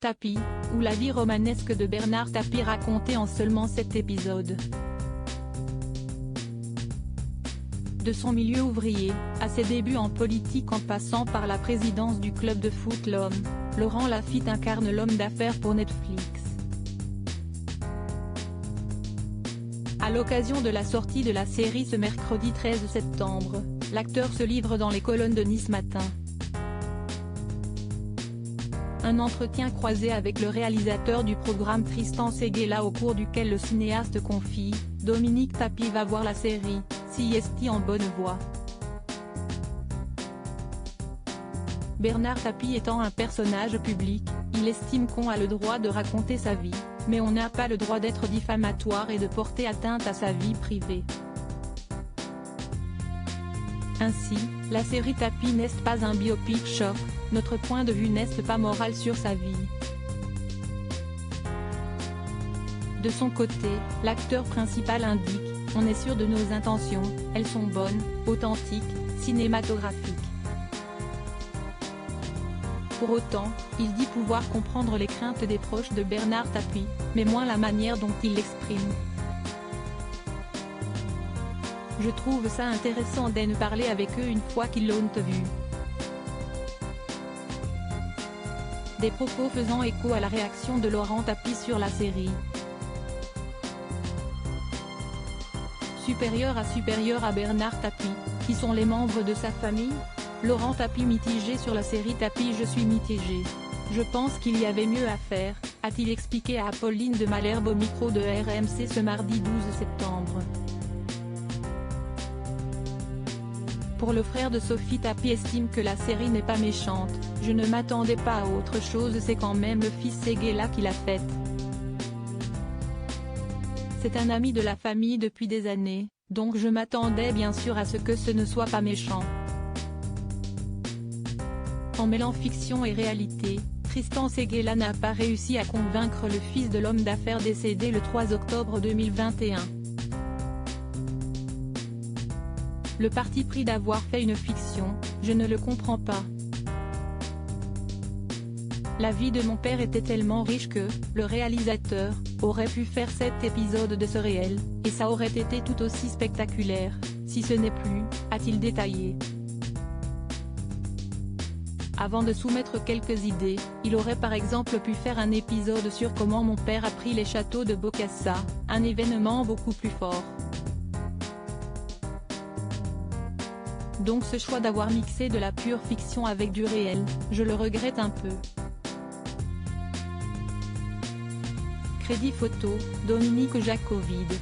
Tapie, ou la vie romanesque de Bernard Tapie racontée en seulement 7 épisodes. De son milieu ouvrier, à ses débuts en politique en passant par la présidence du club de foot L'Homme, Laurent Lafitte incarne l'homme d'affaires pour Netflix. À l'occasion de la sortie de la série ce mercredi 13 septembre, l'acteur se livre dans les colonnes de Nice Matin. Un entretien croisé avec le réalisateur du programme Tristan Seguela au cours duquel le cinéaste confie « Dominique Tapie va voir la série, si est en bonne voie ». Bernard Tapie étant un personnage public, il estime qu'on a le droit de raconter sa vie, mais on n'a pas le droit d'être diffamatoire et de porter atteinte à sa vie privée. Ainsi, la série Tapie n'est pas un biopic choc, notre point de vue n'est pas moral sur sa vie. De son côté, l'acteur principal indique « On est sûr de nos intentions, elles sont bonnes, authentiques, cinématographiques ». Pour autant, il dit pouvoir comprendre les craintes des proches de Bernard Tapie, mais moins la manière dont il l'exprime. Je trouve ça intéressant d'en parler avec eux une fois qu'ils l'ont vu. Des propos faisant écho à la réaction de Laurent Tapie sur la série. Supérieur à Bernard Tapie, qui sont les membres de sa famille? Laurent Tapie mitigé sur la série Tapie. Je suis mitigé. Je pense qu'il y avait mieux à faire, a-t-il expliqué à Apolline de Malherbe au micro de RMC ce mardi 12 septembre. Pour le frère de Sophie, Tapie estime que la série n'est pas méchante. Je ne m'attendais pas à autre chose, c'est quand même le fils Seguela qui l'a faite. C'est un ami de la famille depuis des années, donc je m'attendais bien sûr à ce que ce ne soit pas méchant. En mêlant fiction et réalité, Tristan Seguela n'a pas réussi à convaincre le fils de l'homme d'affaires décédé le 3 octobre 2021. Le parti pris d'avoir fait une fiction, je ne le comprends pas. La vie de mon père était tellement riche que, le réalisateur, aurait pu faire 7 épisodes de ce réel, et ça aurait été tout aussi spectaculaire, si ce n'est plus, a-t-il détaillé. Avant de soumettre quelques idées, il aurait par exemple pu faire un épisode sur comment mon père a pris les châteaux de Bokassa, un événement beaucoup plus fort. Donc ce choix d'avoir mixé de la pure fiction avec du réel, je le regrette un peu. Crédit photo, Dominique Jacovide.